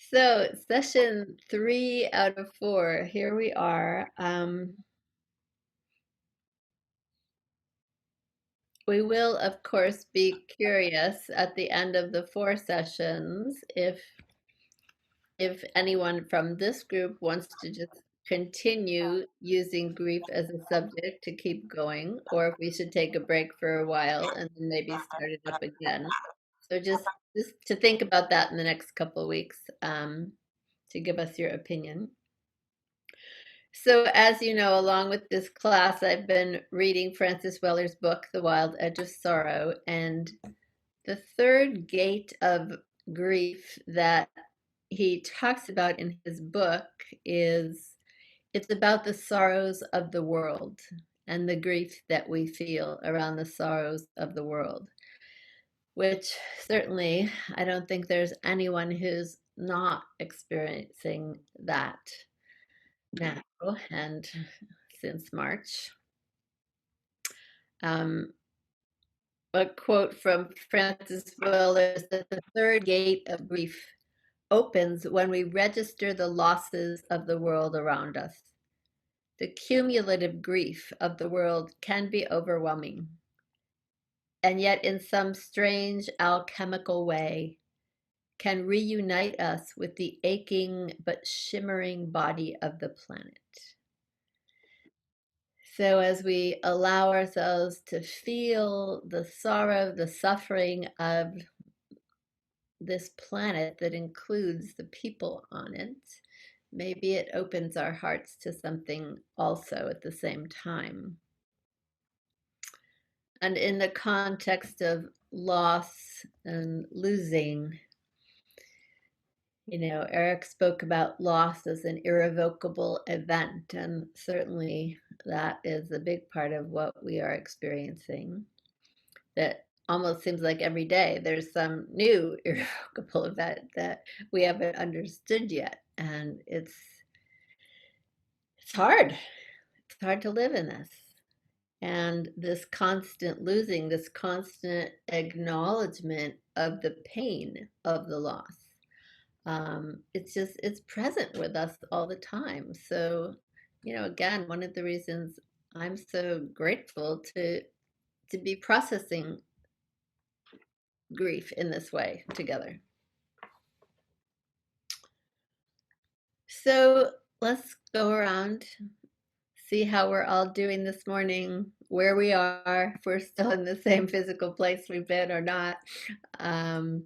So, session 3 out of 4, here we are. We will, of course, be curious at the end of the 4 sessions if anyone from this group wants to just continue using grief as a subject to keep going, or if we should take a break for a while and then maybe start it up again. So just to think about that in the next couple of weeks, to give us your opinion. So, as you know, along with this class, I've been reading Francis Weller's book, The Wild Edge of Sorrow. And the third gate of grief that he talks about in his book is it's about the sorrows of the world and the grief that we feel around the sorrows of the world, which certainly I don't think there's anyone who's not experiencing that now and since March. Um, a quote from Francis Weller is that the third gate of grief opens when we register the losses of the world around us. The cumulative grief of the world can be overwhelming, and yet, in some strange alchemical way, can reunite us with the aching but shimmering body of the planet. So, as we allow ourselves to feel the sorrow, the suffering of this planet that includes the people on it, maybe it opens our hearts to something also at the same time. And in the context of loss and losing, Eric spoke about loss as an irrevocable event, and certainly that is a big part of what we are experiencing. That almost seems like every day there's some new irrevocable event that we haven't understood yet, and it's hard. It's hard to live in this. And this constant losing, this constant acknowledgement of the pain of the loss. It's present with us all the time. So, again, one of the reasons I'm so grateful to be processing grief in this way together. So let's go around, see how we're all doing this morning, where we are, if we're still in the same physical place we've been or not. And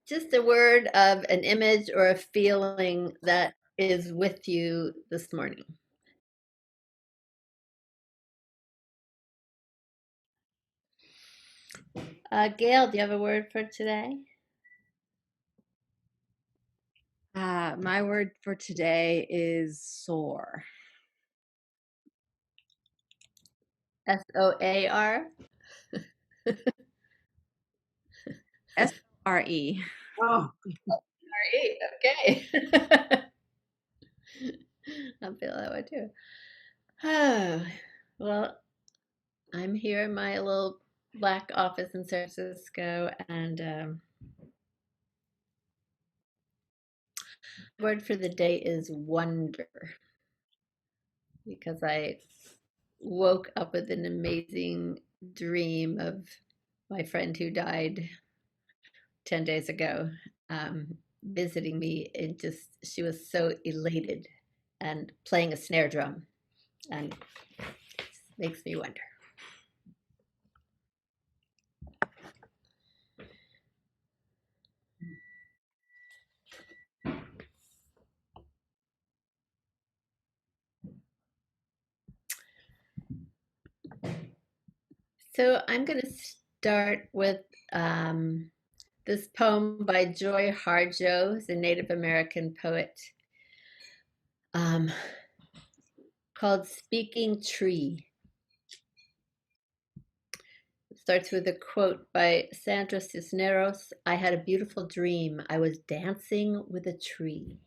just a word of an image or a feeling that is with you this morning. Gail, do you have a word for today? My word for today is soar. SOAR? SRE. Oh, sorry. Okay. I feel that way too. Oh, well, I'm here in my little black office in San Francisco, and word for the day is wonder, because I woke up with an amazing dream of my friend who died 10 days ago, visiting me. She was so elated and playing a snare drum, and it makes me wonder. So I'm going to start with this poem by Joy Harjo, who's a Native American poet, um, called Speaking Tree. It starts with a quote by Sandra Cisneros. I had a beautiful dream. I was dancing with a tree.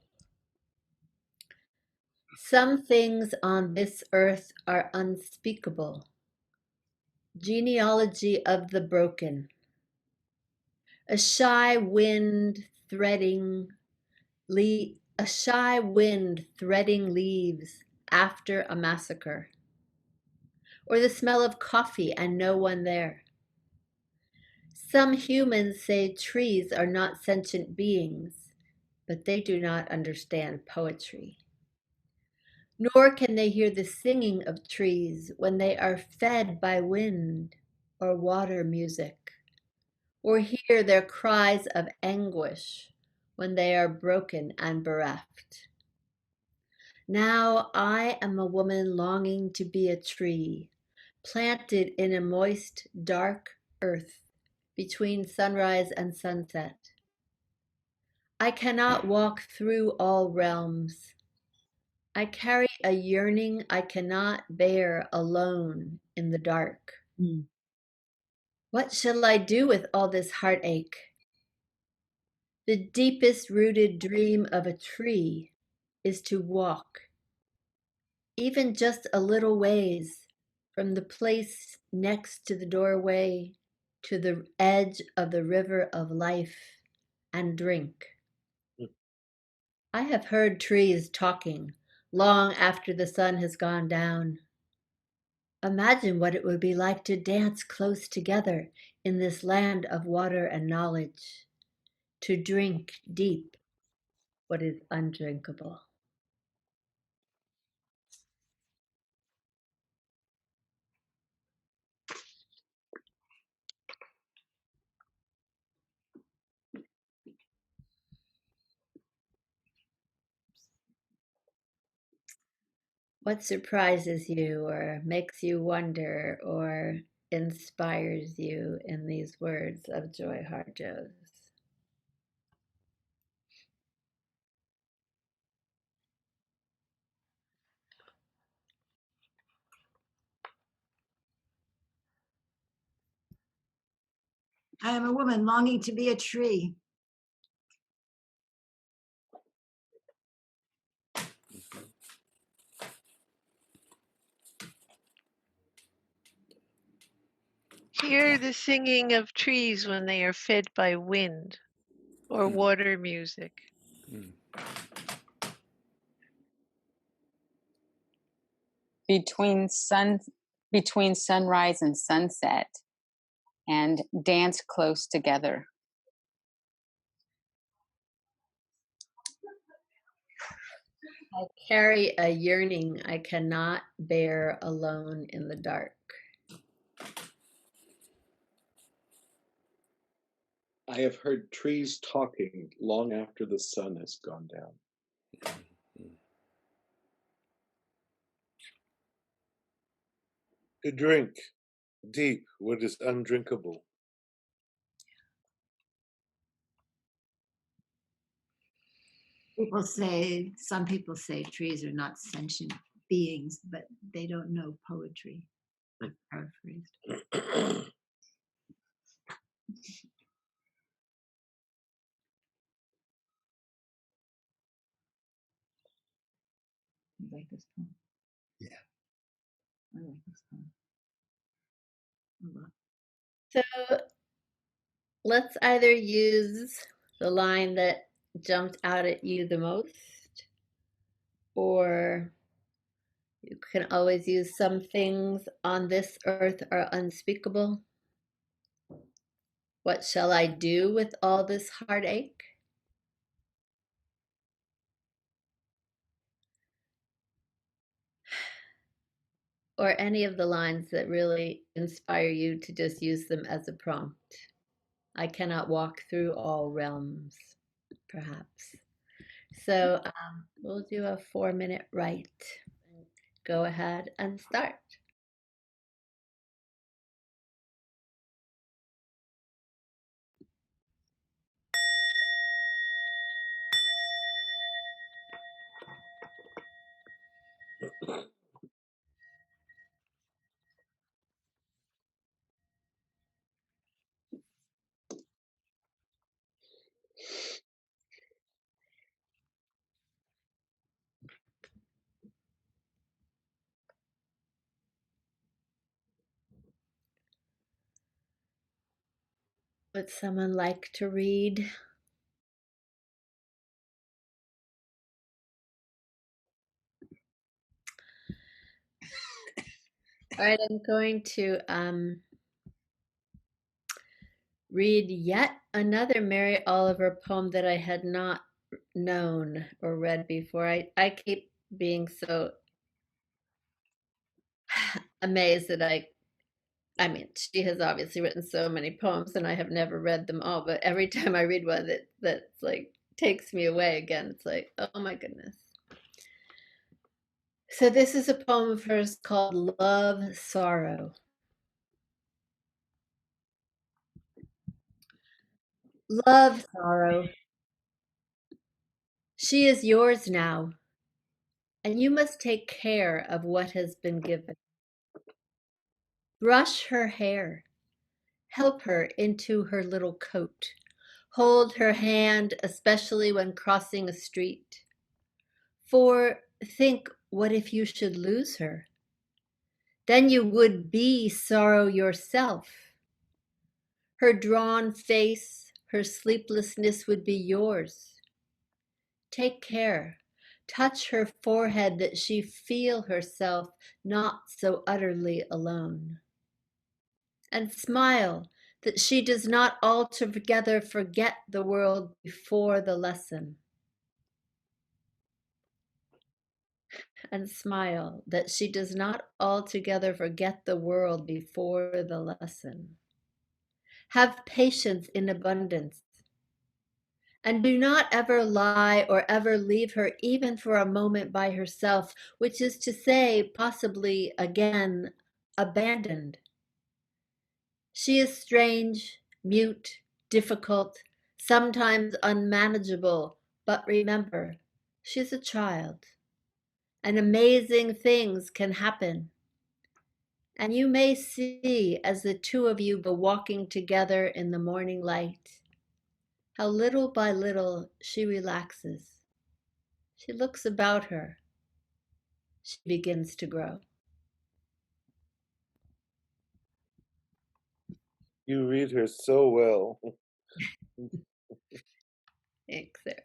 Some things on this earth are unspeakable. Genealogy of the broken. A shy wind threading a shy wind threading leaves after a massacre, or the smell of coffee and no one there. Some humans say trees are not sentient beings, but they do not understand poetry. Nor can they hear the singing of trees when they are fed by wind or water music, or hear their cries of anguish when they are broken and bereft. Now I am a woman longing to be a tree, planted in a moist, dark earth between sunrise and sunset. I cannot walk through all realms. I carry a yearning I cannot bear alone in the dark. What shall I do with all this heartache? The deepest rooted dream of a tree is to walk, even just a little ways, from the place next to the doorway to the edge of the river of life and drink. I have heard trees talking long after the sun has gone down. Imagine what it would be like to dance close together in this land of water and knowledge, to drink deep what is undrinkable. What surprises you or makes you wonder or inspires you in these words of Joy Harjo's? I am a woman longing to be a tree. Hear the singing of trees when they are fed by wind or water music. Between sunrise and sunset, and dance close together. I carry a yearning I cannot bear alone in the dark. I have heard trees talking long after the sun has gone down. To drink deep what is undrinkable. Some people say trees are not sentient beings, but they don't know poetry. Like paraphrased. You like this poem? Yeah. I like this poem a lot. So let's either use the line that jumped out at you the most, or you can always use some things on this earth are unspeakable. What shall I do with all this heartache? Or any of the lines that really inspire you to just use them as a prompt. I cannot walk through all realms, perhaps. So we'll do a 4-minute write. Go ahead and start. Would someone like to read? All right, I'm going to read yet another Mary Oliver poem that I had not known or read before. I keep being so amazed that I mean, she has obviously written so many poems and I have never read them all, but every time I read one that's like takes me away again, it's like, oh my goodness. So this is a poem of hers called Love, Sorrow. Love, sorrow. She is yours now, and you must take care of what has been given. Brush her hair, help her into her little coat, hold her hand, especially when crossing a street. For think, what if you should lose her? Then you would be sorrow yourself. Her drawn face, her sleeplessness would be yours. Take care. Touch her forehead that she feel herself not so utterly alone. And smile that she does not altogether forget the world before the lesson. And smile that she does not altogether forget the world before the lesson. Have patience in abundance. And do not ever lie or ever leave her even for a moment by herself, which is to say, possibly again, abandoned. She is strange, mute, difficult, sometimes unmanageable, but remember, she's a child, and amazing things can happen. And you may see, as the two of you go walking together in the morning light, how little by little she relaxes. She looks about her. She begins to grow. You read her so well. Thanks, Sarah.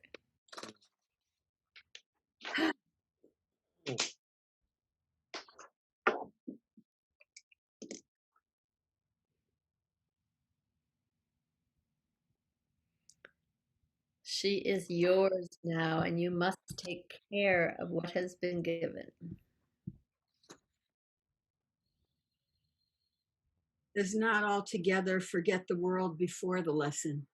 She is yours now, and you must take care of what has been given. Does not altogether forget the world before the lesson.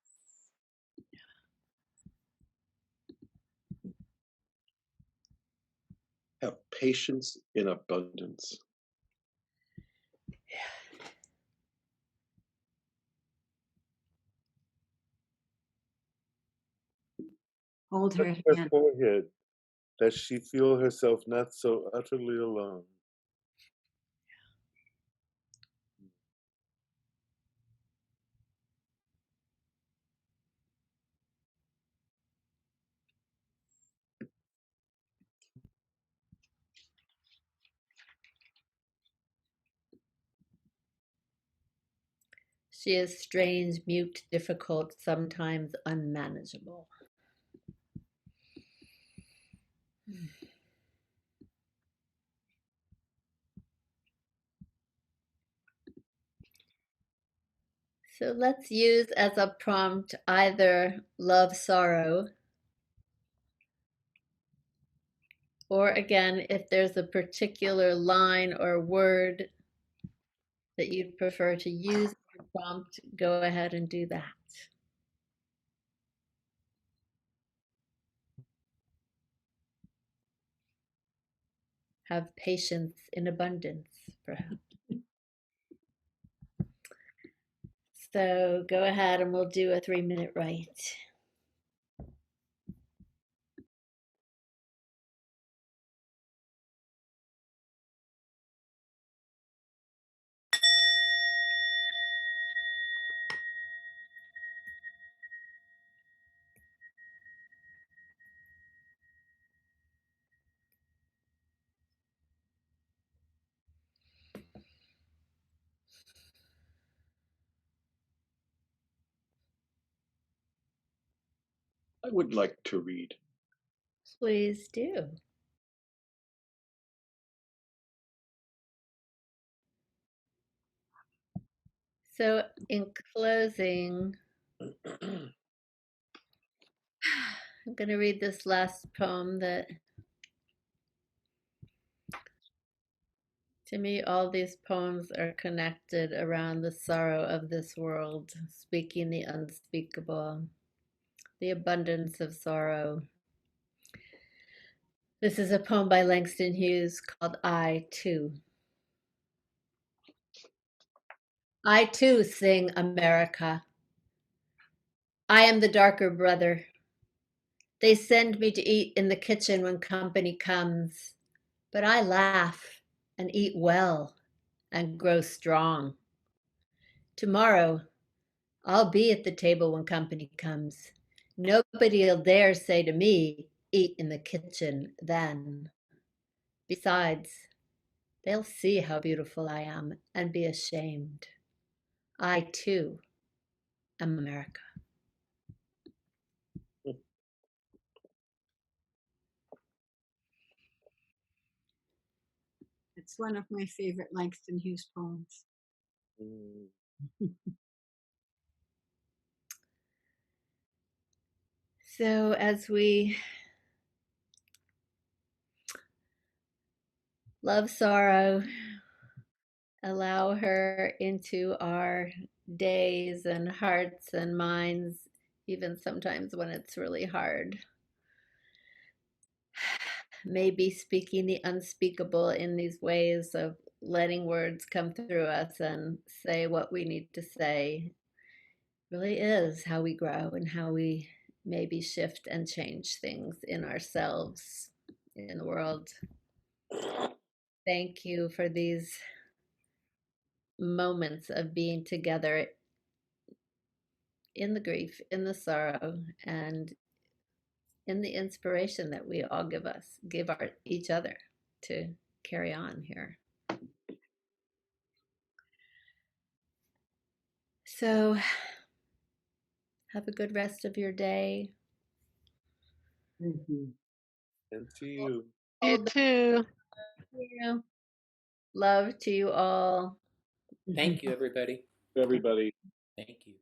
Have patience in abundance. Hold her Touch her hand. forehead, that she feel herself not so utterly alone. She is strange, mute, difficult, sometimes unmanageable. So let's use as a prompt either love, sorrow, or again, if there's a particular line or word that you'd prefer to use as a prompt, go ahead and do that. Have patience in abundance, perhaps. So go ahead and we'll do a 3-minute write. I would like to read. Please do. So, in closing, I'm going to read this last poem that, to me, all these poems are connected around the sorrow of this world, speaking the unspeakable, the abundance of sorrow. This is a poem by Langston Hughes called I Too. I too sing America. I am the darker brother. They send me to eat in the kitchen when company comes, but I laugh and eat well and grow strong. Tomorrow, I'll be at the table when company comes. Nobody'll dare say to me, eat in the kitchen then. Besides, they'll see how beautiful I am and be ashamed. I too am America. It's one of my favorite Langston Hughes poems. So as we love sorrow, allow her into our days and hearts and minds, even sometimes when it's really hard. Maybe speaking the unspeakable in these ways of letting words come through us and say what we need to say really is how we grow and how we maybe shift and change things in ourselves, in the world. Thank you for these moments of being together in the grief, in the sorrow, and in the inspiration that we all give each other to carry on here. So have a good rest of your day. Thank you. And to you. You too. Love to you all. Thank you, everybody. Everybody. Thank you.